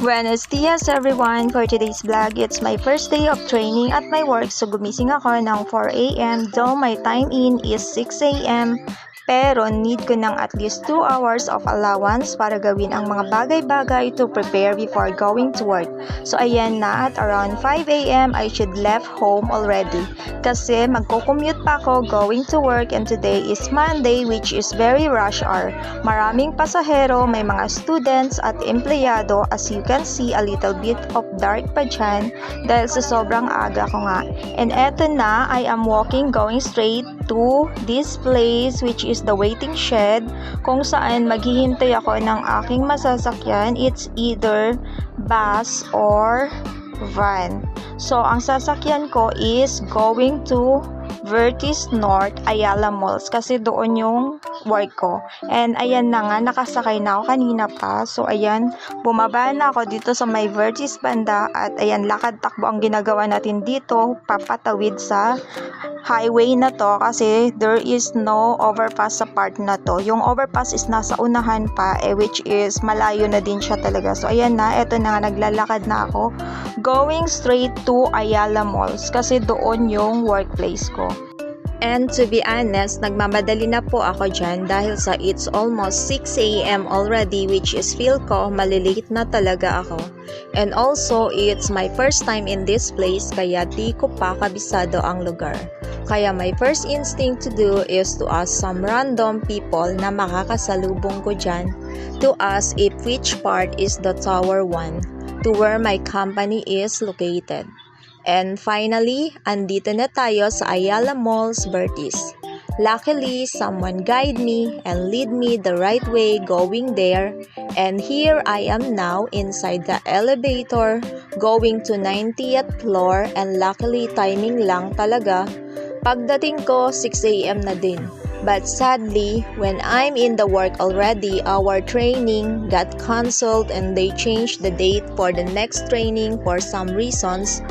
Buenos dias everyone! For today's vlog, it's my first day of training at my work, so gumising ako ng 4 a.m. though my time in is 6 a.m. Pero need ko ng at least 2 hours of allowance para gawin ang mga bagay-bagay to prepare before going to work. So ayan na, at around 5 a.m. I should left home already. Kasi magko-commute pa ako going to work, and today is Monday, which is very rush hour. Maraming pasahero, may mga students at empleyado. As you can see, a little bit of dark pa dyan dahil sa sobrang aga ko nga. And eto na, I am walking going straight to this place, which is the waiting shed, kung saan maghihintay ako ng aking masasakyan. It's either bus or van. So, ang sasakyan ko is going to Vertis North, Ayala Malls, kasi doon yung work ko. And ayan na nga, nakasakay na ako kanina pa. So ayan, bumaba na ako dito sa may Vertis banda, at ayan, lakad takbo ang ginagawa natin dito, papatawid sa highway na to kasi there is no overpass sa part na to. Yung overpass is nasa unahan pa, which is malayo na din siya talaga. So ayan na, eto na nga, naglalakad na ako going straight to Ayala Malls kasi doon yung workplace ko. And to be honest, nagmamadali na po ako dyan dahil sa it's almost 6 a.m. already, which is feel ko malilate na talaga ako. And also, it's my first time in this place kaya di ko pa kabisado ang lugar. Kaya my first instinct to do is to ask some random people na makakasalubong ko dyan to ask if which part is the Tower 1 to where my company is located. And finally, andito na tayo sa Ayala Malls, Vertis. Luckily, someone guide me and lead me the right way going there. And here I am now inside the elevator going to 90th floor, and luckily timing lang talaga. Pagdating ko, 6 a.m. na din. But sadly, when I'm in the work already, our training got cancelled and they changed the date for the next training for some reasons,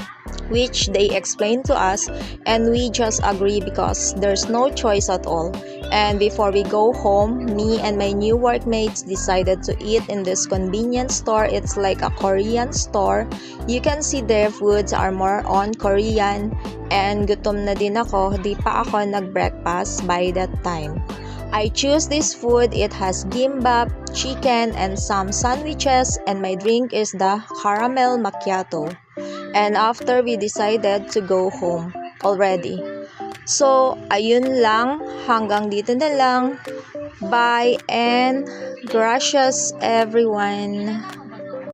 which they explained to us, and we just agree because there's no choice at all. And before we go home, me and my new workmates decided to eat in this convenience store. It's like a Korean store. You can see their foods are more on Korean, and gutom na din ako, di pa ako nag-breakfast by that time. I choose this food. It has gimbap, chicken, and some sandwiches, and my drink is the caramel macchiato. And after we decided to go home already. So, ayun lang. Hanggang dito na lang. Bye and gracias everyone.